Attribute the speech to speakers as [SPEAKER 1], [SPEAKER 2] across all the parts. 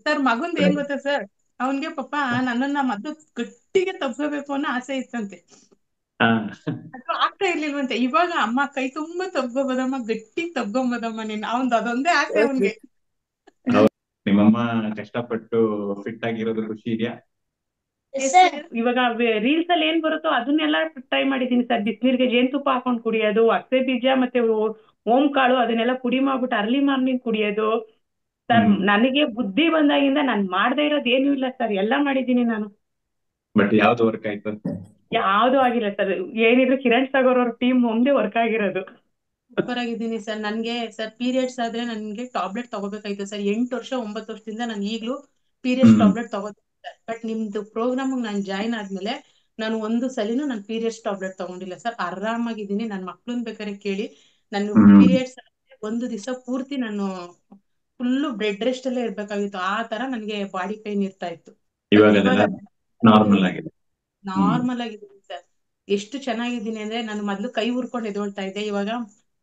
[SPEAKER 1] Sir ಮಗಂದ್ ಏನ್ ಗೊತ್ತಾ sir, ಅವನ್ಗೆ ಪಾಪ ನನ್ನನ್ನ ಮೊದ್ಲು ಗಟ್ಟಿಗೆ ತಬ್ಕೋಬೇಕು ಅನ್ನೋ ಆಸೆ ಇತ್ತಂತೆ.
[SPEAKER 2] ಹಾ.
[SPEAKER 1] ಅದು ಆಗ್ತಾ ಇರ್ಲಿಲ್ವಂತೆ. ಇವಾಗ ಅಮ್ಮ ಕೈ ತುಂಬಾ ತಬ್ಕೊಬೋದಮ್ಮ, ಗಟ್ಟಿ ತಬ್ಕೊಂಬೋದಮ್ಮ ನೀನ್, ಅವನ್ದು ಅದೊಂದೇ ಆಸೆ ಅವನ್ಗೆ.
[SPEAKER 2] ಹೌದು. ನಿಮ್ಮಮ್ಮ ಕಷ್ಟಪಟ್ಟು ಫಿಟ್ ಆಗಿರೋದು ಖುಷಿ ಇದೆಯಾ?
[SPEAKER 1] ಇವಾಗ ರೀಲ್ಸ್ ಅಲ್ಲಿ ಏನ್ ಬರುತ್ತೋ ಅದನ್ನೆಲ್ಲ ಟ್ರೈ ಮಾಡಿದೀನಿ ಸರ್. ಬಿಸಿನೀರಿಗೆ ಜೇನುತುಪ್ಪ ಹಾಕೊಂಡ್ ಕುಡಿಯೋದು, ಅಗಸೆ ಬೀಜ ಮತ್ತೆ ಓಂ ಕಾಳು ಅದನ್ನೆಲ್ಲ ಪುಡಿ ಮಾಡ್ಬಿಟ್ಟು ಅರ್ಲಿ ಮಾರ್ನಿಂಗ್ ಕುಡಿಯೋದು. ಸರ್
[SPEAKER 2] ಹ್ಮ್.
[SPEAKER 1] ನನಗೆ ಬುದ್ಧಿ ಬಂದಾಗಿಂದ ನಾನ್ ಮಾಡದೇ ಇರೋದು ಏನೂ ಇಲ್ಲ ಸರ್, ಎಲ್ಲಾ ಮಾಡಿದೀನಿ ನಾನು.
[SPEAKER 2] ಬಟ್ ಯಾವ್ದು ವರ್ಕ್ ಆಯ್ತು?
[SPEAKER 1] ಯಾವ್ದು ಆಗಿಲ್ಲ ಸರ್. ಏನಿದ್ರು ಕಿರಣ್ ಸಾಗರ್ ಅವ್ರ ಟೀಮ್ ಒಂದೇ ವರ್ಕ್ ಆಗಿರೋದು. ಸೂಪರ್ ಆಗಿದ್ದೀನಿ ಸರ್. ನನ್ಗೆ ಸರ್ ಪೀರಿಯಡ್ಸ್ ಆದ್ರೆ ನನ್ಗೆ ಟಾಬ್ಲೆಟ್ ತಗೋಬೇಕಾಯ್ತು ಸರ್. 8 ವರ್ಷ 9 ವರ್ಷದಿಂದ ನಾನು ಈಗ್ಲೂ ಪೀರಿಯಡ್ಸ್
[SPEAKER 2] ಹ್ಮ್.
[SPEAKER 1] ಟಾಬ್ಲೆಟ್ ತಗೋತೀನಿ ಸರ್. ಬಟ್ ನಿಮ್ದು ಪ್ರೋಗ್ರಾಮ್ ನಾನು ಜಾಯ್ನ್ ಆದ್ಮೇಲೆ ನಾನು ಒಂದು ಸಲಿನೂ ನಾನು ಪೀರಿಯಡ್ಸ್ ಟಾಬ್ಲೆಟ್ ತಗೊಂಡಿಲ್ಲ ಸರ್. ಆರಾಮಾಗಿದ್ದೀನಿ. ನನ್ ಮಕ್ಳನ್ ಬೇಕಾದ್ರೆ ಕೇಳಿ, ನಾನು
[SPEAKER 2] ಹ್ಮ್.
[SPEAKER 1] ಪೀರಿಯಡ್ಸ್ ಒಂದು ದಿವಸ ಪೂರ್ತಿ ನಾನು ಫುಲ್ಲು ಬೆಡ್ ರೆಸ್ಟ್ ಅಲ್ಲೇ ಇರ್ಬೇಕಾಗಿತ್ತು. ಆ ತರ ನನ್ಗೆ ಬಾಡಿ ಪೇನ್ ಇರ್ತಾ ಇತ್ತು. ಬಟ್
[SPEAKER 2] ಇವಾಗ
[SPEAKER 1] ಇವಾಗ
[SPEAKER 2] ಅದೆಲ್ಲ ನಾರ್ಮಲ್ ಆಗಿದೆ. ಹ್ಮ್.
[SPEAKER 1] ನಾರ್ಮಲ್ ಆಗಿದ್ದೀನಿ ಸರ್. ಎಷ್ಟು ಚೆನ್ನಾಗಿದ್ದೀನಿ ಅಂದ್ರೆ, ನಾನು ಮೊದ್ಲು ಕೈ ಊರ್ಕೊಂಡು ಎದೊಳ್ತಾ ಇದ್ದೆ, ಇವಾಗ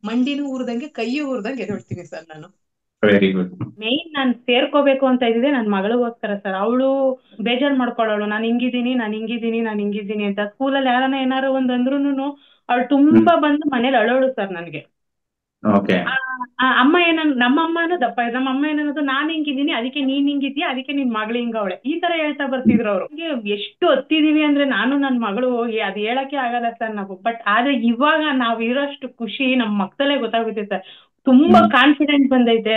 [SPEAKER 1] ಮಂಡಿನೂ ಊರ್ದಂಗೆ ಕೈಯೂ ಊರ್ದಂಗೆ ಎದೊಳ್ತೀನಿ ಸರ್ ನಾನು.
[SPEAKER 2] Very good.
[SPEAKER 1] ಮೇನ್ ನಾನ್ ಸೇರ್ಕೋಬೇಕು ಅಂತ ಇದ್ದಿದೆ ನನ್ ಮಗಳಿಗೋಸ್ಕರ ಸರ್. ಅವಳು ಬೇಜಾರ್ ಮಾಡ್ಕೊಳ್ಳೋಳು, ನಾನು ಹಿಂಗಿದ್ದೀನಿ ಅಂತ. ಸ್ಕೂಲಲ್ಲಿ ಯಾರನ್ನ ಏನಾರು ಒಂದ್ ಅಂದ್ರೂನು ಅವಳು
[SPEAKER 2] ಹ್ಮ್.
[SPEAKER 1] ತುಂಬಾ ಬಂದು ಮನೇಲಿ ಅಳೋಳು ಸರ್ ನನ್ಗೆ.
[SPEAKER 2] ಓಕೆ.
[SPEAKER 1] ಆ, ಅಮ್ಮ ನಮ್ಮ ಅಮ್ಮನೂ ದಪ್ಪ ಇದೆ. ನಮ್ಮ ಅಮ್ಮ ಏನನ್ನೋದು, ನಾನ್ ಹಿಂಗಿದ್ದೀನಿ ಅದಕ್ಕೆ ನೀನ್ ಹಿಂಗಿದ್ಯಾ, ಅದಕ್ಕೆ ನಿನ್ ಮಗಳು ಹಿಂಗವಳೆ, ಈ ತರ ಹೇಳ್ತಾ ಬರ್ತಿದ್ರು ಅವ್ರು. ಎಷ್ಟು ಹತ್ತಿದೀವಿ ಅಂದ್ರೆ ನಾನು ನನ್ ಮಗಳು ಅದ್ ಹೇಳಕ್ಕೆ ಆಗಲ್ಲ ಸರ್ ನಾವು. ಬಟ್ ಆದ್ರೆ ಇವಾಗ ನಾವ್ ಇರೋಷ್ಟು ಖುಷಿ ನಮ್ ಮಕ್ಕಳಲ್ಲೇ ಗೊತ್ತಾಗುತ್ತೆ ಸರ್. ತುಂಬಾ
[SPEAKER 2] ಹ್ಮ್.
[SPEAKER 1] ಕಾನ್ಫಿಡೆಂಟ್ ಬಂದೈತೆ.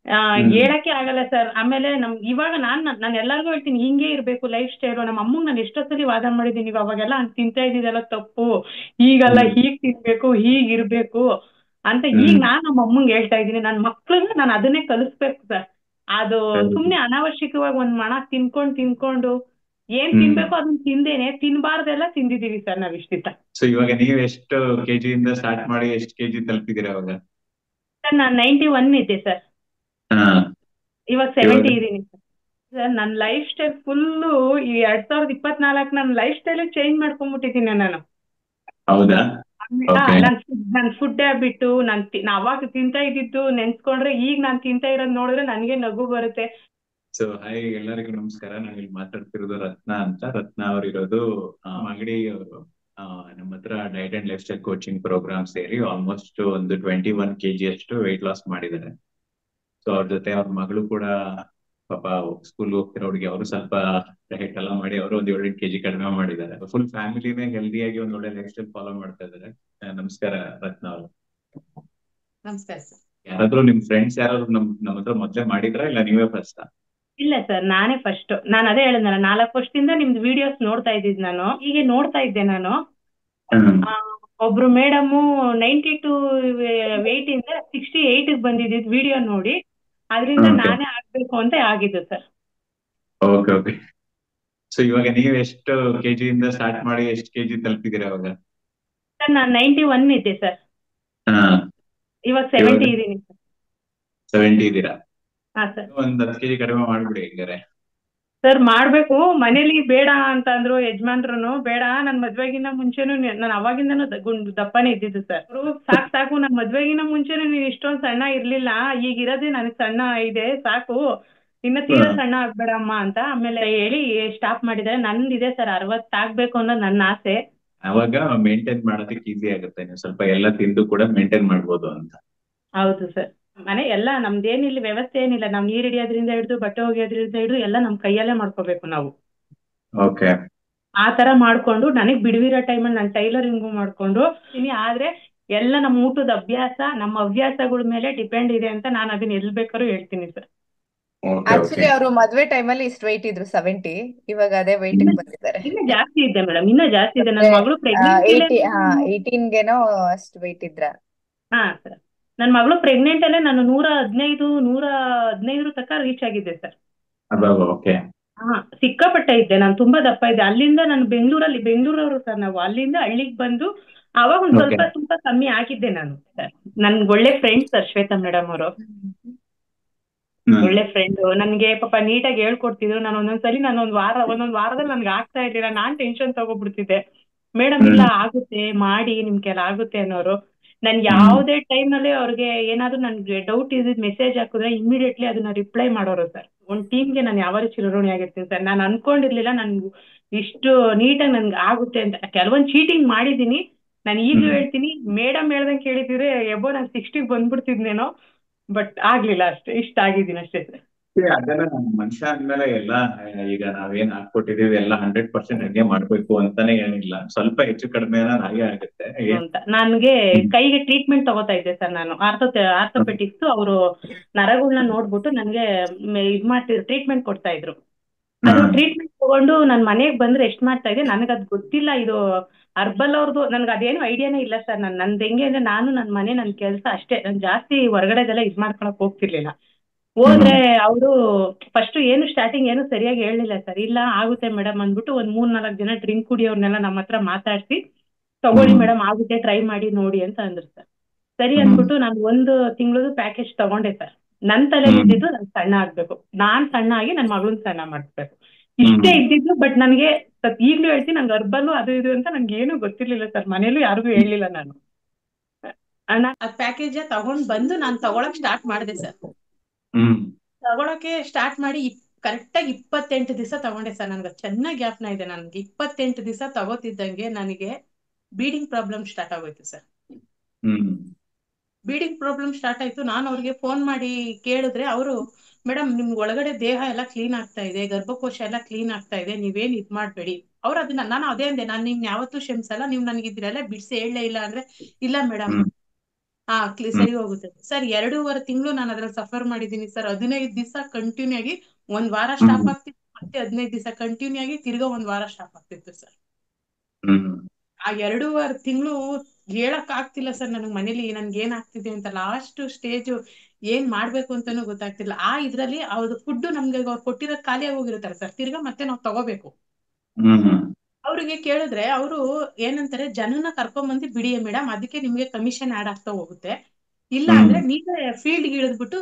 [SPEAKER 2] ಹ್ಮ್.
[SPEAKER 1] ಹೇಳಕ್ಕೆ ಆಗಲ್ಲ ಸರ್. ಆಮೇಲೆ ಇವಾಗ ನಾನ್ ಎಲ್ಲರಿಗೂ ಹೇಳ್ತೀನಿ, ಹಿಂಗೆ ಇರ್ಬೇಕು ಲೈಫ್ ಸ್ಟೈಲು. ನಮ್ಮ ಅಮ್ಮಂಗ್ ನಾನು ಎಷ್ಟೋ ಸಲಿ ವಾದ ಮಾಡಿದೀನಿ, ಅವಾಗೆಲ್ಲ ಹಂಗ್ ತಿಂತಾ ಇದ್ದಿದ್ದೆಲ್ಲ ತಪ್ಪು, ಈಗಲ್ಲ
[SPEAKER 2] ಹ್ಮ್.
[SPEAKER 1] ಹೀಗ್ ತಿನ್ಬೇಕು, ಹೀಗ್ ಇರ್ಬೇಕು ಅಂತ. ಈಗ
[SPEAKER 2] ಹ್ಮ್.
[SPEAKER 1] ನಾನ್ ನಮ್ಮ ಅಮ್ಮಂಗ್ ಹೇಳ್ತಾ ಇದ್ದೀನಿ, ನನ್ ಮಕ್ಳಿಗೆ ನಾನು ಅದನ್ನೇ ಕಲಿಸ್ಬೇಕು ಸರ್. ಅದು ಸುಮ್ನೆ ಅನಾವಶ್ಯಕವಾಗಿ ಒಂದ್ ಮಣ ತಿನ್ಕೊಂಡು ಏನ್
[SPEAKER 2] ಹ್ಮ್.
[SPEAKER 1] ತಿನ್ಬೇಕು ಅದನ್ನ ತಿಂದೇನೆ, ತಿನ್ಬಾರ್ದೆಲ್ಲ ತಿಂದಿದೀವಿ ಸರ್ ನಾವ್ ಇಷ್ಟ ದಿವಸ.
[SPEAKER 2] ಸೊ ಇವಾಗ ನೀವ್ ಎಷ್ಟು ಕೆಜಿಯಿಂದ ಸ್ಟಾರ್ಟ್ ಮಾಡಿ ಎಷ್ಟು ಕೆಜಿ ತಲುಪಿದ್ದೀರಾ ಅವಾಗ?
[SPEAKER 1] ಸರ್ ನಾನ್ 91 ಇದ್ದೆ ಸರ್.
[SPEAKER 2] ಹಾ.
[SPEAKER 1] ಇವಾಗ
[SPEAKER 2] ಇವಾಗ
[SPEAKER 1] 70 ಇದೀನಿ ಸರ್. ಸರ್ ನನ್ನ ಲೈಫ್ ಸ್ಟೈಲ್ ಫುಲ್ಲು ಈ 2024 ನನ್ನ ಲೈಫ್ ಸ್ಟೈಲ್ ಚೇಂಜ್ ಮಾಡ್ಕೊಂಡ್ಬಿಟ್ಟಿದ್ದೀನಿ ನಾನು.
[SPEAKER 2] ಹೌದಾ? ಓಕೆ.
[SPEAKER 1] ನನ್ ಫುಡ್ ಹ್ಯಾಬಿಟ್ಟು, ನಾ ಅವಾಗ ತಿಂತಾ ಇದ್ದಿದ್ದು ನೆನ್ಸ್ಕೊಂಡ್ರೆ ಈಗ ನಾನ್ ತಿಂತಾ ಇರೋದ್ ನೋಡಿದ್ರೆ ನನ್ಗೆ ನಗು ಬರುತ್ತೆ.
[SPEAKER 2] ಸೊ ಹಾಯ್, ಎಲ್ಲರಿಗೂ ನಮಸ್ಕಾರ. ನಾವ್ ಇಲ್ಲಿ ಮಾತಾಡ್ತಿರೋದು ರತ್ನ ಅಂತ. ರತ್ನ ಅವ್ರು ಇರೋದು ಅಂಗಡಿ ಅವರು. ನಮ್ಮ ಹತ್ರ diet and life style coaching program ಸೇರಿ ಆಲ್ಮೋಸ್ಟ್ ಒಂದು 21 kg ಅಷ್ಟು ವೆಯ್ಟ್ ಲಾಸ್ ಮಾಡಿದ್ದಾರೆ. ಸೊ ಅವ್ರ ಜೊತೆ ಅವ್ರ ಮಗಳು ಕೂಡ ಪಾಪ ಸ್ಕೂಲ್ ಹೋಗ್ತಿರೋ ಹುಡುಗಿ, ಅವರು ಸ್ವಲ್ಪ ಡಯಟ್ ಎಲ್ಲ ಮಾಡಿ ಅವರು ಒಂದು 7-8 kg ಕಡಿಮೆ ಮಾಡಿದ್ದಾರೆ. ಫುಲ್ ಫ್ಯಾಮಿಲಿನೇ ಹೆಲ್ದಿಯಾಗಿ ಒಂದು ಒಳ್ಳೆ ಲೈಫ್ ಸ್ಟೈಲ್ ಫಾಲೋ ಮಾಡ್ತಾ ಇದ್ದಾರೆ. ನಮಸ್ಕಾರ ರತ್ನ ಅವರು.
[SPEAKER 1] ನಮಸ್ಕಾರ ಸರ್.
[SPEAKER 2] ಯಾರಾದ್ರೂ ನಿಮ್ ಫ್ರೆಂಡ್ಸ್ ಯಾರಾದ್ರು ನಮ್ಮ ಹತ್ರ ಮೊದ್ಲೇ ಮಾಡಿದ್ರಾ, ಇಲ್ಲ ನೀವೇ ಫಸ್ಟ್?
[SPEAKER 1] ಇಲ್ಲ ಸರ್, ನಾನೇ ಫಸ್ಟ್. ನಾನು ಅದೇ ಹೇಳಿದ್ನಲ್ಲ, 4 ವರ್ಷದಿಂದ ನಿಮ್ದು ವಿಡಿಯೋಸ್ ನೋಡ್ತಾ ಇದ್ದಿದ್ದು ನಾನು. ಹೀಗೆ ನೋಡ್ತಾ ಇದ್ದೆ ನಾನು.
[SPEAKER 2] ಹ್ಮ್.
[SPEAKER 1] ಆ, ಒಬ್ರು ಮೇಡಮು 92 ವೇಟ್ ಇಂದ 68 ಬಂದಿದ್ದಿದ್ ವಿಡಿಯೋ ನೋಡಿ, ಅದರಿಂದ
[SPEAKER 2] ಓಕೆ.
[SPEAKER 1] ನಾನೇ ಆಗ್ಬೇಕು ಅಂತ ಆಗಿದ್ದು ಸರ್.
[SPEAKER 2] ಓಕೆ. ಓಕೆ. ಸೊ ಇವಾಗ ನೀವ್ ಎಷ್ಟು ಕೆಜಿಯಿಂದ ಸ್ಟಾರ್ಟ್ ಮಾಡಿ ಎಷ್ಟು ಕೆಜಿ ತಲುಪಿದ್ದೀರಾ ಅವಾಗ?
[SPEAKER 1] ಸರ್ ನಾನು 91 ಇದ್ದೆ ಸರ್.
[SPEAKER 2] ಹಾ.
[SPEAKER 1] ಇವಾಗ
[SPEAKER 2] ಇವಾಗ
[SPEAKER 1] 70 ಇದೀನಿ ಸರ್.
[SPEAKER 2] 70 ಇದ್ದೀರಾ?
[SPEAKER 1] ಹಾ ಸರ್.
[SPEAKER 2] ಒಂದ್ 10 kg ಕಡಿಮೆ ಮಾಡ್ಬಿಡಿ ಹಂಗಾರೆ.
[SPEAKER 1] ಸರ್ ಮಾಡ್ಬೇಕು, ಮನೇಲಿ ಬೇಡ ಅಂತ ಅಂದ್ರು ಯಜಮಾನ್ರು. ಬೇಡ, ನನ್ ಮದ್ವೆಗಿನ್ನ ಮುಂಚೆನು ನಾನು ಅವಾಗಿಂದನೂ ದಪ್ಪನೇ ಇದ್ದಿದ್ದು ಸರ್. ಅವ್ರು ಸಾಕು ಸಾಕು, ನನ್ ಮದ್ವೆಗಿನ್ನ ಮುಂಚೆನು ನೀನ್ ಇಷ್ಟೊಂದ್ ಸಣ್ಣ ಇರ್ಲಿಲ್ಲ, ಈಗ ಇರೋದೇ ನನಗ್ ಸಣ್ಣ ಇದೆ ಸಾಕು, ಇನ್ನ ತೀರಾ
[SPEAKER 2] ಹ್ಮ್.
[SPEAKER 1] ಸಣ್ಣ ಆಗ್ಬೇಡಮ್ಮ ಅಂತ ಆಮೇಲೆ ಹೇಳಿ ಸ್ಟಾಪ್ ಮಾಡಿದ್ದಾರೆ. ನಂದಿದೆ ಸರ್ 60 ಆಗ್ಬೇಕು ಅನ್ನೋದು ನನ್ನ ಆಸೆ.
[SPEAKER 2] ಅವಾಗ ಮೇಂಟೈನ್ ಮಾಡೋದಕ್ಕೆ ಈಸಿ ಆಗುತ್ತೆ, ನೀವು ಸ್ವಲ್ಪ ಎಲ್ಲ ತಿಂದು ಕೂಡ ಮೇಂಟೈನ್ ಮಾಡ್ಬೋದು ಅಂತ.
[SPEAKER 1] ಹೌದು ಸರ್. ಮನೆ ಎಲ್ಲ ನಮ್ದೇನಿಲ್ಲ, ವ್ಯವಸ್ಥೆ ಏನಿಲ್ಲ. ನಾವ್ ನೀರ್ ಹಿಡಿಯೋದ್ರಿಂದ ಹಿಡಿದು ಬಟ್ಟೆ ಒಗೆಯೋದ್ರಿಂದ ಹಿಡಿದು ಎಲ್ಲ ನಮ್ ಕೈಯಲ್ಲೇ ಮಾಡ್ಕೋಬೇಕು ನಾವು.
[SPEAKER 2] ಓಕೆ.
[SPEAKER 1] ಆ ತರ ಮಾಡ್ಕೊಂಡು, ನನಗ್ ಬಿಡುವಿರೋ ಟೈಮಲ್ಲಿ ನಾನು ಟೈಲರಿಂಗು ಮಾಡ್ಕೊಂಡು ಆದ್ರೆ ಎಲ್ಲ ನಮ್ಮ ಊಟದ ಅಭ್ಯಾಸ, ನಮ್ಮ ಹವ್ಯಾಸಗಳ ಮೇಲೆ ಡಿಪೆಂಡ್ ಇದೆ ಅಂತ ನಾನು ಅದನ್ನ ಎಲ್ ಬೇಕಾದ್ರೂ ಹೇಳ್ತೀನಿ ಸರ್.
[SPEAKER 2] ಓಕೆ. ಓಕೆ.
[SPEAKER 3] ಆಕ್ಚುಲಿ ಅವರು ಮದ್ವೆ ಟೈಮಲ್ಲಿ ಇಷ್ಟು ವೆಯ್ಟ್ ಇದ್ರು 70, ಇವಾಗ ಅದೇ ವೆಯ್ಟ್ ಬಂದಿದ್ದಾರೆ.
[SPEAKER 1] ಇನ್ನ ಜಾಸ್ತಿ ಇದೆ ಮೇಡಮ್, ಇನ್ನ ಜಾಸ್ತಿ ಇದೆ. ನನ್ನ ಮಗಳು ಪ್ರೆಗ್ನೆಂಟ್ ಇಲ್ಲ.
[SPEAKER 3] 18ಗೆನೋ ಅಷ್ಟು ವೆಯ್ಟ್ ಇದ್ರ.
[SPEAKER 1] ಹಾ ಸರ್, ನನ್ನ ಮಗಳು ಪ್ರೆಗ್ನೆಂಟ್ ಅಲ್ಲೇ ನಾನು 115 ತನಕ ರೀಚ್ ಆಗಿದ್ದೆ ಸರ್.
[SPEAKER 2] ಅವಾಗ ಓಕೆ.
[SPEAKER 1] ಹಾ, ಸಿಕ್ಕಾಪಟ್ಟೆ ಇದ್ದೆ ನಾನು, ತುಂಬಾ ದಪ್ಪ ಇದ್ದೆ. ಅಲ್ಲಿಂದ ನಾನು ಬೆಂಗಳೂರವರು ಸರ್ ನಾವು. ಅಲ್ಲಿಂದ ಹಳ್ಳಿಗೆ ಬಂದು ಅವಾಗ ಒಂದ್
[SPEAKER 2] ಓಕೆ.
[SPEAKER 1] ಸ್ವಲ್ಪ ತೂಕ ಕಮ್ಮಿ ಆಗಿದ್ದೆ ನಾನು ಸರ್. ನನ್ಗೆ ಒಳ್ಳೆ ಫ್ರೆಂಡ್ ಸರ್ ಶ್ವೇತಾ ಮೇಡಮ್ ಅವರು.
[SPEAKER 2] ಹ್ಮ್.
[SPEAKER 1] ಒಳ್ಳೆ ಫ್ರೆಂಡ್, ನನ್ಗೆ ಪಾಪ ನೀಟಾಗಿ ಹೇಳ್ಕೊಡ್ತಿದ್ರು. ನಾನು ಒಂದೊಂದ್ ವಾರದಲ್ಲಿ ನನ್ಗೆ ಆಗ್ತಾ ಇರ್ಲಿಲ್ಲ, ನಾನ್ ಟೆನ್ಷನ್ ತಗೋಬಿಡ್ತಿದ್ದೆ. ಮೇಡಮ್ ಇಲ್ಲ,
[SPEAKER 2] ಹ್ಮ್.
[SPEAKER 1] ಆಗುತ್ತೆ ಮಾಡಿ, ನಿಮ್ ಕೆಲ ಆಗುತ್ತೆ ಅನ್ನೋರು. ನನ್
[SPEAKER 2] ಹ್ಮ್.
[SPEAKER 1] ಯಾವ್ದೇ ಟೈಮ್ ಅಲ್ಲಿ ಅವ್ರಿಗೆ ಏನಾದ್ರು ನನ್ಗೆ ಡೌಟ್ ಇದ್ ಮೆಸೇಜ್ ಹಾಕಿದ್ರೆ ಇಮಿಡಿಯೇಟ್ಲಿ ಅದನ್ನ ರಿಪ್ಲೈ ಮಾಡೋರು ಸರ್. ಒಂದ್ ಟೀಮ್ಗೆ ನಾನು ಯಾವಾಗಲೂ ಚಿರಋಣಿ ಆಗಿರ್ತೀನಿ ಸರ್. ನಾನು ಅನ್ಕೊಂಡಿರ್ಲಿಲ್ಲ ನನ್ಗೆ ಇಷ್ಟು ನೀಟಾಗಿ ನನ್ಗೆ ಆಗುತ್ತೆ ಅಂತ. ಕೆಲವೊಂದ್ ಚೀಟಿಂಗ್ ಮಾಡಿದೀನಿ. ನಾನು ಈಗ್ಲೂ ಹೇಳ್ತೀನಿ, ಮೇಡಮ್ ಹೇಳ್ದಂಗೆ ಕೇಳಿದಿದ್ರೆ ನಾನು 60 ಬಂದ್ಬಿಡ್ತಿದ್ನೇನೋ. ಬಟ್ ಆಗ್ಲಿಲ್ಲ, ಅಷ್ಟೇ ಇಷ್ಟ ಆಗಿದ್ದೀನಿ ಅಷ್ಟೇ ಸರ್.
[SPEAKER 2] ಅದೆಲ್ಲ ಮನುಷ್ಯ ಅಂದ್ಮೇಲೆ ಎಲ್ಲ ಈಗ ನಾವೇನ್ ಹಾಕೊಟ್ಟಿದೀವಿ ಎಲ್ಲ 100% ಹಂಗೆ ಮಾಡ್ಬೇಕು ಅಂತಾನೆ ಏನಿಲ್ಲ. ಸ್ವಲ್ಪ ಹೆಚ್ಚು ಕಡಿಮೆ ಹಾಗೆ ಆಗುತ್ತೆ.
[SPEAKER 1] ಅಂತ ನನ್ಗೆ ಕೈಗೆ ಟ್ರೀಟ್ಮೆಂಟ್ ತಗೋತಾ ಇದ್ದೆ ಸರ್. ನಾನು ಆರ್ಥೋಪೆಟಿಕ್ಸ್ ಅವರು ನರಗಳನ್ನ ನೋಡ್ಬಿಟ್ಟು ನನ್ಗೆ ಇದ್ ಮಾಡ್ತಿದ್ರು, ಟ್ರೀಟ್ಮೆಂಟ್ ಕೊಡ್ತಾ ಇದ್ರು. ಅದು ಟ್ರೀಟ್ಮೆಂಟ್ ತಗೊಂಡು ನಾನ್ ಮನೆಗ್ ಬಂದ್ರೆ ಎಷ್ಟ್ ಮಾಡ್ತಾ ಇದ್ದೆ ನನಗದ್ ಗೊತ್ತಿಲ್ಲ. ಇದು ಅರ್ಬಲ್ ಅವ್ರದ್ದು ನನ್ಗೆ ಅದೇನು ಐಡಿಯಾನೇ ಇಲ್ಲ ಸರ್. ನಂದ್ ಹೆಂಗೆ ಅಂದ್ರೆ ನಾನು ನನ್ ಮನೆ ನನ್ ಕೆಲ್ಸ ಅಷ್ಟೇ. ನಾನು ಜಾಸ್ತಿ ಹೊರಗಡೆದೆಲ್ಲ ಇದ್ ಮಾಡ್ಕೊಳಕ್ ಹೋಗ್ತಿರ್ಲಿಲ್ಲ. ಹೋದ್ರೆ ಅವರು ಫಸ್ಟ್ ಏನು ಸ್ಟಾರ್ಟಿಂಗ್ ಏನು ಸರಿಯಾಗಿ ಹೇಳಲಿಲ್ಲ ಸರ್. ಇಲ್ಲ ಆಗುತ್ತೆ ಮೇಡಮ್ ಅಂದ್ಬಿಟ್ಟು ಒಂದ್ 3-4 ಜನ ಡ್ರಿಂಕ್ ಕುಡಿಯೋರ್ನೆಲ್ಲ ನಮ್ಮ ಹತ್ರ ಮಾತಾಡ್ಸಿ ತಗೊಳ್ಳಿ ಮೇಡಮ್ ಆಗುತ್ತೆ, ಟ್ರೈ ಮಾಡಿ ನೋಡಿ ಅಂತ ಅಂದ್ರು ಸರ್. ಸರಿ ಅಂದ್ಬಿಟ್ಟು ನಾನು 1 ತಿಂಗಳದು ಪ್ಯಾಕೇಜ್ ತಗೊಂಡೆ ಸರ್. ನನ್ ತಲೆಯಲ್ಲಿ ಇದ್ದಿದ್ದು ನಾನು ಸಣ್ಣ ಆಗ್ಬೇಕು, ನಾನ್ ಸಣ್ಣ ಆಗಿ ನನ್ ಮಗಳನ್ನ ಸಣ್ಣ ಮಾಡ್ಬೇಕು, ಇಷ್ಟೇ ಇದ್ದಿದ್ದು. ಬಟ್ ನನಗೆ ಈಗ್ಲೂ ಹೇಳ್ತೀನಿ, ನಂಗೆ ಅರ್ಬಲ್ಲು ಅದು ಇದು ಅಂತ ನಂಗೆ ಏನು ಗೊತ್ತಿರ್ಲಿಲ್ಲ ಸರ್. ಮನೇಲೂ ಯಾರಿಗೂ ಹೇಳಿಲ್ಲ ನಾನು. ಆ ಪ್ಯಾಕೇಜ್ ತಗೊಂಡ್ ಬಂದು ನಾನು ತಗೊಳಕ್ ಸ್ಟಾರ್ಟ್ ಮಾಡಿದೆ ಸರ್. ತಗೊಳಕ್ಕೆ ಸ್ಟಾರ್ಟ್ ಮಾಡಿ ಕರೆಕ್ಟಾಗಿ 28 ದಿವಸ ತಗೊಂಡೆ ಸರ್. ನನ್ಗೆ ಚೆನ್ನಾಗಿ ಜ್ಞಾಪನ ಇದೆ. ನನ್ಗೆ 28 ದಿವಸ ತಗೋತಿದ್ದಂಗೆ ನನಗೆ ಬೀಡಿಂಗ್ ಪ್ರಾಬ್ಲಮ್ ಸ್ಟಾರ್ಟ್ ಆಗೋಯ್ತು ಸರ್. ಬೀಡಿಂಗ್ ಪ್ರಾಬ್ಲಮ್ ಸ್ಟಾರ್ಟ್ ಆಯ್ತು. ನಾನು ಅವ್ರಿಗೆ ಫೋನ್ ಮಾಡಿ ಕೇಳಿದ್ರೆ ಅವರು, ಮೇಡಮ್ ನಿಮ್ಗೆ ಒಳಗಡೆ ದೇಹ ಎಲ್ಲ ಕ್ಲೀನ್ ಆಗ್ತಾ ಇದೆ, ಗರ್ಭಕೋಶ ಎಲ್ಲ ಕ್ಲೀನ್ ಆಗ್ತಾ ಇದೆ, ನೀವೇನ್ ಇದ್ ಮಾಡ್ಬೇಡಿ. ಅವ್ರು ಅದನ್ನ, ನಾನು ಅದೇ ಅಂದೆ, ನಾನು ನಿಮ್ನ ಯಾವತ್ತೂ ಕ್ಷಮಿಸಲ್ಲ, ನೀವ್ ನನಗಿದ್ರೆಲ್ಲ ಬಿಡಿಸಿ ಹೇಳಲೇ ಇಲ್ಲ ಅಂದ್ರೆ, ಇಲ್ಲ ಮೇಡಮ್ ಸರಿ ಹೋಗುತ್ತೆ ಸರ್. 2.5 ತಿಂಗಳು ನಾನು ಅದ್ರಲ್ಲಿ ಸಫರ್ ಮಾಡಿದೀನಿ ಸರ್. 15 ದಿವಸ ಕಂಟಿನ್ಯೂ ಆಗಿ, 1 ವಾರ ಸ್ಟಾಪ್ ಆಗ್ತಿತ್ತು, ಮತ್ತೆ 15 ದಿವಸ ಕಂಟಿನ್ಯೂ ಆಗಿ ತಿರ್ಗಾ 1 ವಾರ ಸ್ಟಾಪ್ ಆಗ್ತಿತ್ತು ಸರ್. ಆ 2.5 ತಿಂಗಳು ಹೇಳಕ್ ಆಗ್ತಿಲ್ಲ ಸರ್ ನನಗ್ ಮನೇಲಿ ನನ್ಗೆ ಏನ್ ಆಗ್ತಿದೆ ಅಂತ. ಲಾಸ್ಟ್ ಸ್ಟೇಜ್ ಏನ್ ಮಾಡ್ಬೇಕು ಅಂತಾನು ಗೊತ್ತಾಗ್ತಿಲ್ಲ. ಇದ್ರಲ್ಲಿ ಅವ್ರದ್ದು ಫುಡ್ ನಮ್ಗೆ ಅವ್ರು ಕೊಟ್ಟಿರೋದ್ ಖಾಲಿಯಾಗಿ ಹೋಗಿರುತ್ತಲ್ಲ ಸರ್, ತಿರ್ಗಾ ಮತ್ತೆ ನಾವ್ ತಗೋಬೇಕು. ಅವ್ರಿಗೆ ಕೇಳಿದ್ರೆ ಅವರು ಏನಂತಾರೆ, ಜನನ ಕರ್ಕೊಂಡ್ ಬಿಡಿ ಮೇಡಮ್, ಅದಕ್ಕೆ ನಿಮ್ಗೆ ಕಮಿಷನ್ ಆಡ್ ಆಗ್ತಾ ಹೋಗುತ್ತೆ. ಇಲ್ಲ ಅಂದ್ರೆ ಫೀಲ್ಡ್ ಇಳಿದ್ಬಿಟ್ಟು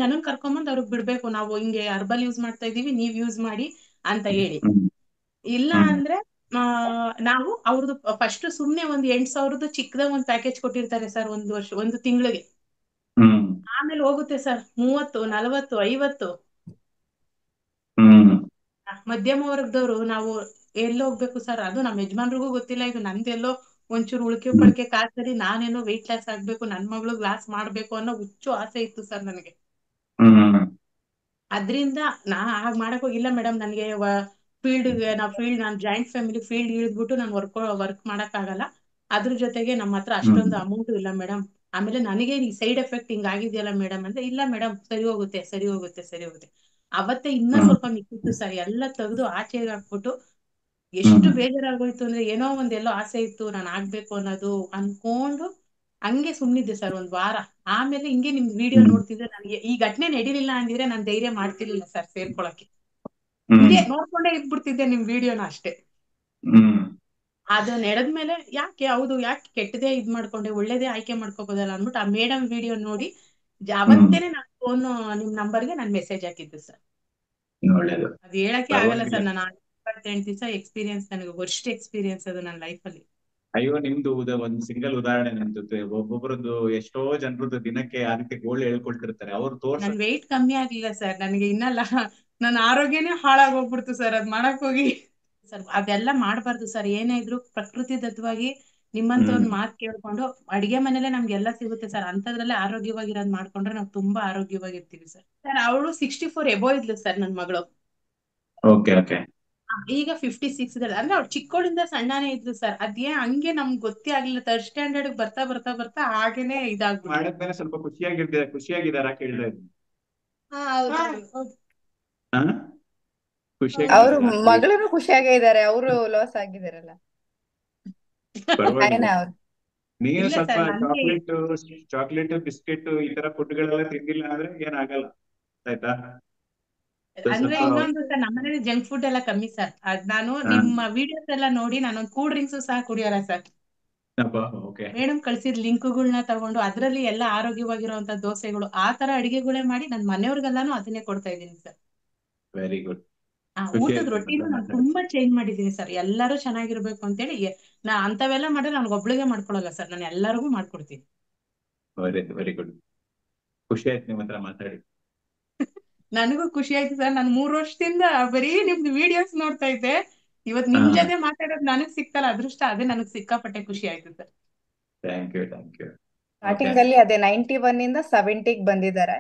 [SPEAKER 1] ಜನನ್ ಕರ್ಕೊಂಬಂದ್ ಅವ್ರಿಗೆ ಬಿಡ್ಬೇಕು, ನಾವು ಹಿಂಗೆ ಅರ್ಬಲ್ ಯೂಸ್ ಮಾಡ್ತಾ ಇದೀವಿ, ನೀವ್ ಯೂಸ್ ಮಾಡಿ ಅಂತ ಹೇಳಿ. ಇಲ್ಲ ಅಂದ್ರೆ ನಾವು ಅವ್ರದ್ದು ಫಸ್ಟ್ ಸುಮ್ನೆ 8,000 ಚಿಕ್ಕದಾಗ ಒಂದ್ ಪ್ಯಾಕೇಜ್ ಕೊಟ್ಟಿರ್ತಾರೆ ಸರ್, 1 ತಿಂಗಳಿಗೆ. ಆಮೇಲೆ ಹೋಗುತ್ತೆ ಸರ್ 30, 40, 50. ಮಧ್ಯಮ ವರ್ಗದವ್ರು ನಾವು ಎಲ್ಲೋ ಹೋಗ್ಬೇಕು ಸರ್. ಅದು ನಮ್ಮ ಯಜಮಾನ್ರಿಗೂ ಗೊತ್ತಿಲ್ಲ ಇದು ನಂದೆಲ್ಲೋ ಒಂಚೂರು ಉಳಿಕೆ ಪಳಿಕೆ ಕಾಸಲ್ಲಿ ನಾನೇನೋ ವೆಯ್ಟ್ ಲಾಸ್ ಆಗ್ಬೇಕು, ನನ್ ಮಗಳು ಲಾಸ್ ಮಾಡ್ಬೇಕು ಅನ್ನೋ ಹುಚ್ಚು ಆಸೆ ಇತ್ತು ಸರ್ ನನಗೆ. ಅದ್ರಿಂದ ಹಾಗೆ ಮಾಡಕ್ ಹೋಗಿಲ್ಲ ಮೇಡಮ್. ನನಗೆ ನಾನ್ ಜಾಯಿಂಟ್ ಫ್ಯಾಮಿಲಿ, ಫೀಲ್ಡ್ ಇಳಿದ್ಬಿಟ್ಟು ನಾನು ವರ್ಕ್ ಮಾಡಕ್ ಆಗಲ್ಲ. ಅದ್ರ ಜೊತೆಗೆ ನಮ್ಮ ಹತ್ರ ಅಷ್ಟೊಂದು ಅಮೌಂಟ್ ಇಲ್ಲ ಮೇಡಮ್. ಆಮೇಲೆ ನನಗೆ ಈ ಸೈಡ್ ಎಫೆಕ್ಟ್ ಹಿಂಗ್ ಆಗಿದೆಯಲ್ಲ ಮೇಡಮ್ ಅಂದ್ರೆ, ಇಲ್ಲ ಮೇಡಮ್ ಸರಿ ಹೋಗುತ್ತೆ ಸರಿ ಹೋಗುತ್ತೆ ಸರಿ ಹೋಗುತ್ತೆ. ಅವತ್ತೇ ಇನ್ನ ಸ್ವಲ್ಪ ಮಿಕ್ಕಿತ್ತು ಸರ್. ಎಲ್ಲ ತೆಗೆದು ಆಚೆಗೆ ಹಾಕ್ಬಿಟ್ಟು ಎಷ್ಟು ಬೇಜಾರಾಗೋಯ್ತು ಅಂದ್ರೆ, ಏನೋ ಎಲ್ಲೋ ಆಸೆ ಇತ್ತು ನಾನು ಆಗ್ಬೇಕು ಅನ್ನೋದು ಅನ್ಕೊಂಡು ಹಂಗೆ ಸುಮ್ನಿದ್ದೆ ಸರ್ 1 ವಾರ. ಆಮೇಲೆ ಹಿಂಗೆ ನಿಮ್ ವಿಡಿಯೋ ನೋಡ್ತಿದ್ರೆ ನನಗೆ ಈ ಘಟನೆ ನಡೀಲಿಲ್ಲ ಅಂದಿದ್ರೆ ನಾನು ಧೈರ್ಯ ಮಾಡ್ತಿರ್ಲಿಲ್ಲ ಸರ್ ಸೇರ್ಕೊಳಕ್ಕೆ. ಹಿಂಗೆ ನೋಡ್ಕೊಂಡೇ ಇದ್ಬಿಡ್ತಿದ್ದೆ ನಿಮ್ ವಿಡಿಯೋನ ಅಷ್ಟೇ. ಅದು ನಡೆದ್ಮೇಲೆ ಯಾಕೆ ಕೆಟ್ಟದೇ ಇದ್ ಮಾಡ್ಕೊಂಡೆ, ಒಳ್ಳೇದೇ ಆಯ್ಕೆ ಮಾಡ್ಕೋಬೋದಲ್ಲ ಅಂದ್ಬಿಟ್ಟು ಆ ಮೇಡಮ್ ವಿಡಿಯೋ ನೋಡಿ ಅವತ್ತೇನೆ ನಾನು ಫೋನ್ ನಿಮ್ ನಂಬರ್ಗೆ ನಾನು ಮೆಸೇಜ್ ಹಾಕಿದ್ದು ಸರ್. ಅದು ಹೇಳಕ್ಕೆ ಆಗಲ್ಲ ಸರ್. ನಾನು 28 ದಿವಸ ಎಕ್ಸ್ಪೀರಿಯನ್ಸ್, ನನಗೆ ವರ್ಸ್ಟ್ ಎಕ್ಸ್ಪೀರಿಯನ್ಸ್ ಅದು ನನ್ನ ಲೈಫಲ್ಲಿ.
[SPEAKER 2] ಅಯ್ಯೋ, ನಿಮ್ದು ಒಂದ್ ಸಿಂಗಲ್ ಉದಾಹರಣೆ ನನ್ ಜೊತೆ. ಒಬ್ಬೊಬ್ಬರದ್ದು ಎಷ್ಟೋ ಜನರದ್ದು ದಿನಕ್ಕೆ ಆ ರೀತಿ ಗೋಳು ಹೇಳ್ಕೊಳ್ತಿರ್ತಾರೆ. ಅವ್ರು
[SPEAKER 1] ನನ್ ವೆಯ್ಟ್ ಕಮ್ಮಿ ಆಗ್ಲಿಲ್ಲ ಸರ್. ನನಗೆ ಇನ್ನಲ್ಲ, ನನ್ನ ಆರೋಗ್ಯನೇ ಹಾಳಾಗೋಗ್ಬಿಡ್ತು ಸರ್ ಅದ್ ಮಾಡಕ್ ಹೋಗಿ. ಸರ್ ಅದೆಲ್ಲ ಮಾಡ್ಬಾರ್ದು ಸರ್. ಏನೇ ಇದ್ರು ಪ್ರಕೃತಿ ದತ್ತವಾಗಿ ನಿಮ್ಮಂತ ಒಂದ್ ಮಾತು ಕೇಳ್ಕೊಂಡು, ಅಡಿಗೆ ಮನೇಲೆ ನಮ್ಗೆಲ್ಲ ಸಿಗುತ್ತೆ ಸರ್. ಅಂತದ್ರಲ್ಲೇ ಆರೋಗ್ಯವಾಗಿರೋದ್ ಮಾಡ್ಕೊಂಡ್ರೆ ನಾವು ತುಂಬಾ ಆರೋಗ್ಯವಾಗಿರ್ತೀವಿ ಸರ್. ಅವಳು 64 ಎಬೋ ಇದ್ಲು ಸರ್ ನನ್ ಮಗಳು. ಈಗ 56 ಅಂದ್ರೆ ಅವ್ಳು ಚಿಕ್ಕೋಳಿಂದ ಸಣ್ಣನೇ ಇದ್ಲು ಸರ್. ಹಂಗೆ ನಮ್ಗೆ ಗೊತ್ತೇ ಆಗ್ಲಿಲ್ಲ. 3rd ಸ್ಟ್ಯಾಂಡರ್ಡ್ ಬರ್ತಾ ಬರ್ತಾ ಬರ್ತಾ ಹಾಗೇನೆ
[SPEAKER 2] ಮಾಡಿದ್ಮೇಲೆ ಸ್ವಲ್ಪ ಖುಷಿಯಾಗಿದ್ದಾರಾ ಕೇಳ್ತಾ ಇದ್ದೀನಿ.
[SPEAKER 3] ಅವ್ರು ಮಗಳು ಖುಷಿಯಾಗೇ ಇದಾರೆ, ಅವರು ಲಾಸ್ ಆಗಿದಾರಲ್ಲ.
[SPEAKER 2] ನೀನು ಸ್ವಲ್ಪ ಚಾಕ್ಲೇಟ್ ಬಿಸ್ಕೆಟ್ ಈ ತರ ಫುಡ್ಗಳೆಲ್ಲ ತಿಂದಿಲ್ಲ ಅಂದ್ರೆ ಏನಾಗಲ್ಲ, ಆಯ್ತಾ?
[SPEAKER 1] ಅಂದ್ರೆ ಇನ್ನೊಂದು ಸರ್, ನಮ್ಮನೇಲಿ ಜಂಕ್ ಫುಡ್ ಎಲ್ಲ ಕಮ್ಮಿ ಸರ್. ನಾನು ನಿಮ್ಮ ವಿಡಿಯೋಸ್ ಎಲ್ಲ ನೋಡಿ ನಾನೊಂದು ಕೂಲ್ ಡ್ರಿಂಕ್ಸ್ ಸಹ ಕುಡಿಯೋಲ್ಲ ಸರ್. ಮೇಡಮ್ ಕಳ್ಸಿದ್ ಲಿಂಕ್ಗಳನ್ನ ತಗೊಂಡು ಅದ್ರಲ್ಲಿ ಎಲ್ಲ ಆರೋಗ್ಯವಾಗಿರುವಂತ ದೋಸೆಗಳು, ಆ ತರ ಅಡಿಗೆಗಳೇ ಮಾಡಿ ನನ್ ಮನೆಯವ್ರಿಗೆಲ್ಲಾನು ಅದನ್ನೇ ಕೊಡ್ತಾ ಇದೀನಿ ಸರ್.
[SPEAKER 2] Very good.
[SPEAKER 1] ಊಟದ ರೊಟ್ಟಿನ ನಾನು ತುಂಬಾ ಚೇಂಜ್ ಮಾಡಿದೀನಿ ಸರ್. ಎಲ್ಲರೂ ಚೆನ್ನಾಗಿರ್ಬೇಕು ಅಂತೇಳಿ. ನಾ ಅಂತವೆಲ್ಲ ಮಾಡಿದ್ರೆ ನನ್ಗೆ ಒಬ್ಳಿಗೆ ಮಾಡ್ಕೊಳಲ್ಲ ಸರ್, ನಾನು ಎಲ್ಲರಿಗೂ ಮಾಡ್ಕೊಡ್ತೀನಿ.
[SPEAKER 2] Very good. ಖುಷಿ ಆಯ್ತು ನಿಮ್ಮ ಹತ್ರ ಮಾತಾಡಿ.
[SPEAKER 1] ನನಗೂ ಖುಷಿ ಆಯ್ತು ಸರ್. ನಾನು 3 ವರ್ಷದಿಂದ ಬರೀ ನಿಮ್ದು ವಿಡಿಯೋಸ್ ನೋಡ್ತಾ ಇದ್ದೆ. ಇವತ್
[SPEAKER 2] ಹಾ
[SPEAKER 1] ನಿಮ್ ಜೊತೆ ಮಾತಾಡೋದು ನನಗ್ ಸಿಕ್ತಲ್ಲ ಅದೃಷ್ಟ, ಅದೇ ನನಗ್ ಸಿಕ್ಕಾಪಟ್ಟೆ ಖುಷಿ ಆಯ್ತು sir.
[SPEAKER 2] Thank you thank you. Okay
[SPEAKER 3] starting ಅಲ್ಲಿ ಅದೇ 91 ಇಂದ 70ಗೆ ಬಂದಿದ್ದಾರೆ.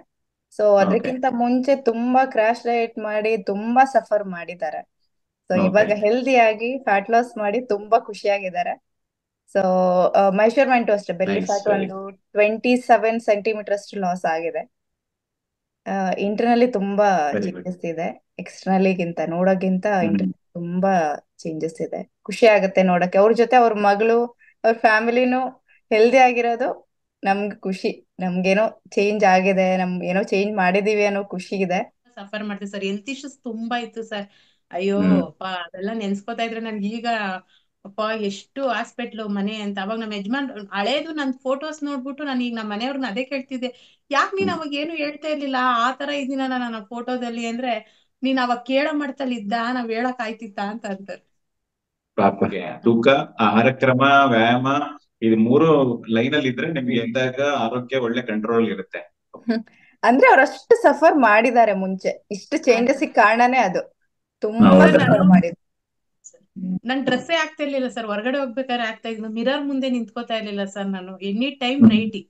[SPEAKER 3] ಸೊ
[SPEAKER 2] ಓಕೆ
[SPEAKER 3] ಅದಕ್ಕಿಂತ ಮುಂಚೆ ತುಂಬಾ ಕ್ರಾಶ್ ಡಯಟ್ ಮಾಡಿ ತುಂಬಾ ಸಫರ್ ಮಾಡಿದ್ದಾರೆ. ಸೊ
[SPEAKER 2] ಓಕೆ
[SPEAKER 3] ಇವಾಗ ಹೆಲ್ದಿ ಆಗಿ ಫ್ಯಾಟ್ ಲಾಸ್ ಮಾಡಿ ತುಂಬಾ ಖುಷಿಯಾಗಿದ್ದಾರೆ. ಸೊ ಮೆಷರ್ಮೆಂಟ್ ಅಷ್ಟೇ, ಬೆಲ್ಲಿ
[SPEAKER 2] ನೈಸ್,
[SPEAKER 3] ಫ್ಯಾಟ್
[SPEAKER 2] ವೆರಿ
[SPEAKER 3] ಒಂದು 27 ಸೆಂಟಿಮೀಟರ್ ಅಷ್ಟು ಲಾಸ್ ಆಗಿದೆ. ಇಂಟರ್ನಲ್ಲಿ ತುಂಬಾ
[SPEAKER 2] ವೆರಿ ಗುಡ್.
[SPEAKER 3] ಚೇಂಜಸ್ ಇದೆ, ಎಕ್ಸ್ಟರ್ನಲಿಗಿಂತ ನೋಡೋಕ್ಕಿಂತ
[SPEAKER 2] ಹ್ಮ್
[SPEAKER 3] ಇಂಟರ್ನಲ್ ತುಂಬಾ ಚೇಂಜಸ್ ಇದೆ. ಖುಷಿ ಆಗುತ್ತೆ ನೋಡಕ್ಕೆ. ಅವ್ರ ಜೊತೆ ಅವ್ರ ಮಗಳು ಅವ್ರ ಫ್ಯಾಮಿಲಿನೂ ಹೆಲ್ದಿ ಆಗಿರೋದು ನಮ್ಗೆ ಖುಷಿ. ನಮ್ಗೇನೋ ಚೇಂಜ್ ಆಗಿದೆ, ಏನೋ ಚೇಂಜ್ ಮಾಡಿದೀವಿ ಅನ್ನೋ ಖುಷಿ ಇದೆ.
[SPEAKER 1] ಸಫರ್ ಮಾಡ್ತೀವಿ ಸರ್. ಹೆಲ್ತ್ ಇಶ್ಯೂಸ್ ತುಂಬಾ ಇತ್ತು ಸರ್. ಅಯ್ಯೋ
[SPEAKER 2] ಹ್ಮ್
[SPEAKER 1] ಅಪ್ಪ, ಅದೆಲ್ಲ ನೆನ್ಸ್ಕೊತಾ ಇದ್ರೆ ನನ್ಗೆ ಈಗ ಅಪ್ಪ ಎಷ್ಟು ಹಾಸ್ಪಿಟ್ಲು ಮನೆ ಅಂತ. ಅವಾಗ ನಮ್ಮ ಯಜಮಾನ್ ಹಳೇದು ನನ್ ಫೋಟೋಸ್ ನೋಡ್ಬಿಟ್ಟು ನಾನು ಈಗ ನಮ್ಮ ಮನೆಯವ್ರನ್ನ ಅದೇ ಕೇಳ್ತಿದ್ದೆ, ಯಾಕೆ ನೀನ್
[SPEAKER 2] ಹ್ಮ್
[SPEAKER 1] ಅವಾಗ ಏನು ಹೇಳ್ತಾ ಇರ್ಲಿಲ್ಲ, ಆ ತರ ಇದೀನ ನಾನು ಫೋಟೋದಲ್ಲಿ ಅಂದ್ರೆ, ನೀನ್ ಅವಾಗ ಕೇಳೋ ಮಟ್ಟದಲ್ಲಿ ಇದ್ದ, ನಾವ್ ಹೇಳಕ್ ಆಯ್ತಿತ್ತ ಅಂತ ಅಂತಾರೆ.
[SPEAKER 2] ಪಾಪ ತೂಕ, ಆಹಾರ ಕ್ರಮ, ವ್ಯಾಯಾಮ ಇದು 3 ಲೈನ್ ಅಲ್ಲಿ ಇದ್ರೆ ನಿಮ್ಗೆ ಎಂದಾಗ ಆರೋಗ್ಯ ಒಳ್ಳೆ ಕಂಟ್ರೋಲ್ ಇರುತ್ತೆ.
[SPEAKER 3] ಅಂದ್ರೆ ಅವ್ರಷ್ಟು ಸಫರ್ ಮಾಡಿದ್ದಾರೆ ಮುಂಚೆ. ಇಷ್ಟು ಚೇಂಜಸ್ ಕಾರಣನೇ ಅದು. ತುಂಬಾ
[SPEAKER 2] ಹೌದಾ?
[SPEAKER 3] ಸಫರ್ ಮಾಡಿದ್ರು.
[SPEAKER 1] ನನ್ ಡ್ರೆಸ್ಸೇ ಆಗ್ತಾ ಇರ್ಲಿಲ್ಲ ಸರ್. ಹೊರಗಡೆ ಹೋಗ್ಬೇಕಾದ್ರೆ ಆಗ್ತಾ ಇದ್ನು, ಮಿರರ್ ಮುಂದೆ ನಿಂತ್ಕೋತಾ ಇರ್ಲಿಲ್ಲ ಸರ್. ನಾನು ಎನಿ ಟೈಮ್
[SPEAKER 2] ಹ್ಮ್
[SPEAKER 1] ನೈಟಿ.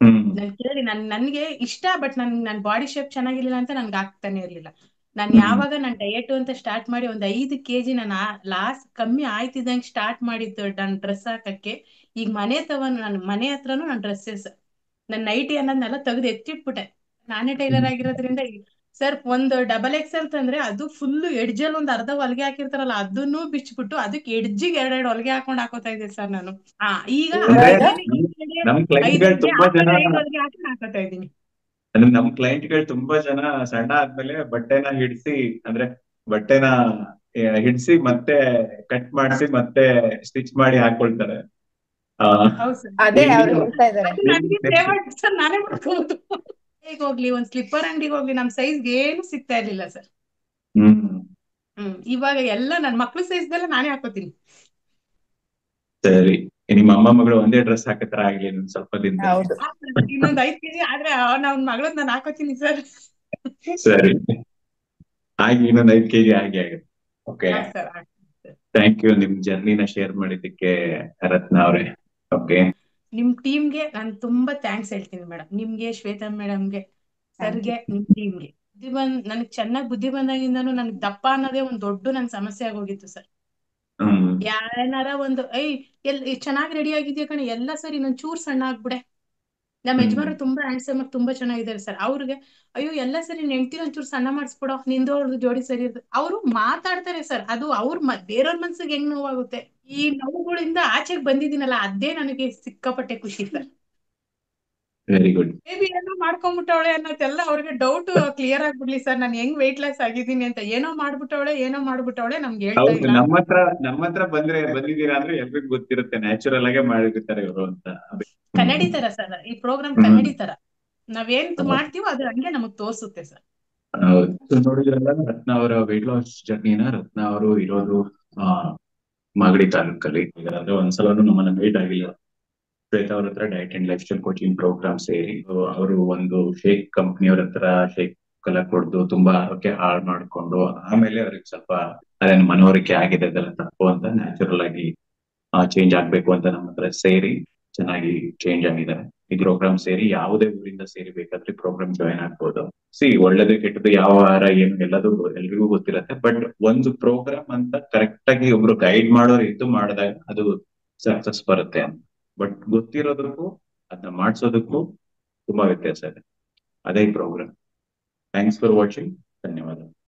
[SPEAKER 2] ಹ್ಮ್
[SPEAKER 1] ನನ್ ಕೇಳಿ ನನ್ಗೆ ಇಷ್ಟ, ಬಟ್ ನನ್ ಬಾಡಿ ಶೇಪ್ ಚೆನ್ನಾಗಿರ್ಲಿಲ್ಲ ಅಂತ ನನ್ಗೆ ಆಗ್ತಾನೆ ಇರ್ಲಿಲ್ಲ. ನಾನ್
[SPEAKER 2] ಹ್ಮ್
[SPEAKER 1] ಯಾವಾಗ ನಾನ್ ಡಯಟ್ ಅಂತ ಸ್ಟಾರ್ಟ್ ಮಾಡಿ ಒಂದ್ 5 kg ನಾನು ಲಾಸ್ಟ್ ಕಮ್ಮಿ ಆಯ್ತಿದ್ದಂಗೆ ಸ್ಟಾರ್ಟ್ ಮಾಡಿದ್ದು ನನ್ ಡ್ರೆಸ್ ಹಾಕಕ್ಕೆ, ಈಗ ನನ್ ಮನೆ ಹತ್ರನು ನನ್ ಡ್ರೆಸ್ಸಸ್, ನನ್ ನೈಟಿ ಅನ್ನೋದ್ನೆಲ್ಲ ತೆಗೆದು ಎತ್ತಿಟ್ಬಿಟ್ಟೆ. ನಾನೇ ಟೈಲರ್ ಆಗಿರೋದ್ರಿಂದ ಸರ್, ಒಂದು XXL ತಂದ್ರೆ ಅದು ಫುಲ್ ಎಡ್ಜಲ್ಲಿ ಒಂದ್ ಅರ್ಧ ಹೊಲಿಗೆ ಹಾಕಿರ್ತಾರಲ್ಲ ಅದನ್ನು ಬಿಚ್ಬಿಟ್ಟು ಅದಕ್ಕೆ ಎಡ್ಜಿಗೆ 2 ಹೊಲಿಗೆ ಹಾಕೋತಾ ಇದ್ದೆ ಸರ್ ನಾನು. ಈಗ
[SPEAKER 2] ಅಂದ್ರೆ
[SPEAKER 3] ಇವಾಗ
[SPEAKER 2] ನಮ್ ಕ್ಲೈಂಟ್
[SPEAKER 1] 5
[SPEAKER 2] ಗಳು
[SPEAKER 1] ಹೊಲಿಗೆ
[SPEAKER 2] ತುಂಬಾ ಜನ
[SPEAKER 1] ಆಮೇಲೆ 5 ಹೊಲಿಗೆ ಹಾಕೋತಾ ಇದ್ದೀನಿ.
[SPEAKER 2] ಅಂದ್ರೆ ನಮ್ ಕ್ಲೈಂಟ್ ಗಳು ತುಂಬಾ ಜನ ಸಣ್ಣ ಆದ್ಮೇಲೆ ಬಟ್ಟೆನ ಹಿಡ್ಸಿ, ಅಂದ್ರೆ ಬಟ್ಟೆನ ಹಿಡ್ಸಿ ಮತ್ತೆ ಕಟ್ ಮಾಡಿಸಿ ಮತ್ತೆ ಸ್ಟಿಚ್ ಮಾಡಿ ಹಾಕೊಳ್ತಾರೆ. ಆ,
[SPEAKER 1] ಹೌದು ಸರ್.
[SPEAKER 3] ಅದೇ
[SPEAKER 2] ನೀವು
[SPEAKER 3] ಅವ್ರು ಹೇಳ್ತಾ ಇದಾರೆ.
[SPEAKER 1] ಅದು ನನಗೆ ಫೇವರ್ಟ್ ಸರ್. ನಾನೇ ಮಾಡ್ಕೋಬಹುದು. ಈಗ ಹೋಗ್ಲಿ, ಒಂದ್ ಸ್ಲಿಪ್ಪರ್ ಅಂಗಡಿಗೆ ಹೋಗ್ಲಿ, ನಮ್ ಸೈಜ್ಗೆ ಏನು ಸಿಗ್ತಾ ಇರ್ಲಿಲ್ಲ ಸರ್.
[SPEAKER 2] ಹ್ಮ್
[SPEAKER 1] ಇವಾಗ ಎಲ್ಲ ನನ್ ಮಕ್ಳು ಸೈಜ್ದೆಲ್ಲ ನಾನೇ ಹಾಕೋತೀನಿ.
[SPEAKER 2] ಸರಿ, ನಿಮ್ಮ ಅಮ್ಮ ಮಗಳು ಒಂದೇ ಡ್ರೆಸ್ ಹಾಕತ್ರ ಆಗ್ಲಿ ಇನ್ನೊಂದ್ ಸ್ವಲ್ಪ ದಿನದಲ್ಲಿ.
[SPEAKER 3] ಹೌದು.
[SPEAKER 1] ಇನ್ನೊಂದ್ 5 kg ಆದ್ರೆ ನಾವ್ ಮಗಳದ್ ನಾನು ಹಾಕೋತೀನಿ ಸರ್.
[SPEAKER 2] ಸರಿ, ಹಾಗೆ ಇನ್ನೊಂದ್ 5 kg ಆಗಿ ಆಗುತ್ತೆ. Okay,
[SPEAKER 1] sir.
[SPEAKER 2] ಥ್ಯಾಂಕ್ ಯು ನಿಮ್ ಜರ್ನಿನ ಶೇರ್ ಮಾಡಿದ್ದಕ್ಕೆ ರತ್ನ ಅವ್ರೆ. ಓಕೆ,
[SPEAKER 1] ನಿಮ್ ಟೀಮ್ಗೆ ನಾನು ತುಂಬಾ ಥ್ಯಾಂಕ್ಸ್ ಹೇಳ್ತೀನಿ ಮೇಡಮ್. ನಿಮ್ಗೆ, ಶ್ವೇತಾ ಮೇಡಮ್ಗೆ,
[SPEAKER 3] ಥ್ಯಾಂಕ್ ಯು.
[SPEAKER 1] ಸರ್ಗೆ, ನಿಮ್ ಟೀಮ್ಗೆ. ನನಗ್ ಚೆನ್ನಾಗ್ ಬುದ್ಧಿ ಬಂದಾಗಿಂದಾನು ನನ್ಗೆ ದಪ್ಪ ಅನ್ನೋದೇ ಒಂದ್ ದೊಡ್ಡ ನನ್ ಸಮಸ್ಯೆ ಆಗೋಗಿತ್ತು ಸರ್.
[SPEAKER 2] ಹ್ಮ್
[SPEAKER 1] ಯಾರನಾರ ಒಂದು ಚೆನ್ನಾಗಿ ರೆಡಿ ಆಗಿದ್ಯಾ ಕಣೆ, ಎಲ್ಲ ಸರಿ ನನ್ ಚೂರ್ ಸಣ್ಣ ಆಗ್ಬಿಡೆ. ನಮ್ಮ
[SPEAKER 2] ಹ್ಮ್
[SPEAKER 1] ಯಜಮಾನ್ರು ತುಂಬಾ ಹ್ಯಾಂಡ್ಸಮ್ ಆಗಿ ತುಂಬಾ ಚೆನ್ನಾಗಿದ್ದಾರೆ ಸರ್. ಅವ್ರಿಗೆ ಅಯ್ಯೋ ಎಲ್ಲ ಸರಿ, ನೆಂಟಿ ಒಂಚೂರು ಸಣ್ಣ ಮಾಡಿಸ್ಬಿಡೋ, ನಿಂದು ಅವ್ರದ್ದು ಜೋಡಿ ಸರಿ ಇರ್ತದೆ. ಅವರು ಮಾತಾಡ್ತಾರೆ ಸರ್, ಅದು ಬೇರೆಯವ್ರ ಮನ್ಸಿಗೆ ಹೆಂಗ್ ನೋವಾಗುತ್ತೆ. ಈ ನೋವುಗಳಿಂದ ಆಚೆಗೆ ಬಂದಿದ್ದೀನಲ್ಲ, ಅದೇ ನನಗೆ ಸಿಕ್ಕಾಪಟ್ಟೆ ಖುಷಿ ಸರ್.
[SPEAKER 2] Very good.
[SPEAKER 1] ಮೇಬಿ ಏನೋ ಮಾಡ್ಕೊಂಡ್ಬಿಟ್ಟವಳೆ ಅನ್ನೋದೆಲ್ಲ ಅವ್ರಿಗೆ ಡೌಟ್ ಕ್ಲಿಯರ್ ಆಗ್ಬಿಡ್ಲಿ ಸರ್. ನಾನು ಹೆಂಗ್ ವೆಯ್ಟ್ ಲಾಸ್ ಆಗಿದ್ದೀನಿ ಅಂತ. ಏನೋ ಮಾಡ್ಬಿಟ್ಟವಳೆ ನಮ್ಗೆ ಹೇಳ್ತಾ
[SPEAKER 2] ಹೌದು,
[SPEAKER 1] ಇಲ್ಲ.
[SPEAKER 2] ನಮ್ಮ ಹತ್ರ ಬಂದಿದ್ದೀರಾ ಅಂದ್ರೆ ಎಲ್ರಿಗೂ ಗೊತ್ತಿರುತ್ತೆ, ನ್ಯಾಚುರಲ್ ಆಗೇ ಮಾಡಿರ್ತಾರೆ ಇವರು ಅಂತ.
[SPEAKER 1] ಕನ್ನಡಿ ತರ ಸರ್ ಈ ಪ್ರೋಗ್ರಾಮ್,
[SPEAKER 2] ಹ್ಮ್
[SPEAKER 1] ಕನ್ನಡಿ ತರ. ನಾವೇನ್ ಮಾಡ್ತೀವೋ ಅದು ಹಂಗೆ ನಮಗ್ ತೋರ್ಸುತ್ತೆ ಸರ್.
[SPEAKER 2] ಹೌದು. ನೋಡಿದ್ರಲ್ಲ ರತ್ನ ಅವರ ವೆಯ್ಟ್ ಲಾಸ್ ಜರ್ನಿನ. ರತ್ನ ಅವರು ಇರೋದು ಆ ಮಾಗಡಿ ತಾಲೂಕಲ್ಲಿ. ಅಂದ್ರೆ ಒಂದ್ಸಲನು ನಮ್ಮನ್ನ ಮೀಟ್ ಆಗಿಲ್ಲ. ಶ್ವೇತಾ ಅವ್ರ ಹತ್ರ diet and life style coaching program ಸೇರಿ ಅವರು ಒಂದು ಶೇಕ್ ಕಂಪ್ನಿಯವ್ರ ಹತ್ರ ಶೇಕ್ ಎಲ್ಲ ಕೊಡ್ದು ತುಂಬಾ ಆರೋಗ್ಯ ಹಾಳು ಮಾಡ್ಕೊಂಡು, ಆಮೇಲೆ ಅವ್ರಿಗೆ ಸ್ವಲ್ಪ ಅದೇನು ಮನವರಿಕೆ ಆಗಿದೆ ಅದೆಲ್ಲ ತಪ್ಪು ಅಂತ, ನ್ಯಾಚುರಲ್ ಆಗಿ ಚೇಂಜ್ ಆಗ್ಬೇಕು ಅಂತ ನಮ್ಮ ಹತ್ರ ಸೇರಿ ಚೆನ್ನಾಗಿ ಚೇಂಜ್ ಆಗಿದ್ದಾರೆ. ಈ ಪ್ರೋಗ್ರಾಮ್ ಸೇರಿ ಯಾವುದೇ ಊರಿಂದ ಸೇರಿ ಬೇಕಾದ್ರೆ ಪ್ರೋಗ್ರಾಮ್ ಜಾಯ್ನ್ ಆಗ್ಬೋದು. ಒಳ್ಳೇದು ಕೆಟ್ಟದ್ದು ಯಾವ ವಾರ ಏನು ಎಲ್ಲದೂ ಎಲ್ರಿಗೂ ಗೊತ್ತಿರತ್ತೆ. ಬಟ್ ಒಂದು ಪ್ರೋಗ್ರಾಮ್ ಅಂತ ಕರೆಕ್ಟ್ ಆಗಿ ಒಬ್ರು ಗೈಡ್ ಮಾಡೋರು ಇದ್ದು ಮಾಡಿದಾಗ ಅದು ಸಕ್ಸಸ್ ಬರುತ್ತೆ ಅಂತ. ಬಟ್ ಗೊತ್ತಿರೋದಕ್ಕೂ ಅದನ್ನ ಮಾಡ್ಸೋದಕ್ಕೂ ತುಂಬಾ ವ್ಯತ್ಯಾಸ ಇದೆ. ಅದೇ ಪ್ರೋಗ್ರಾಮ್. Thanks for watching.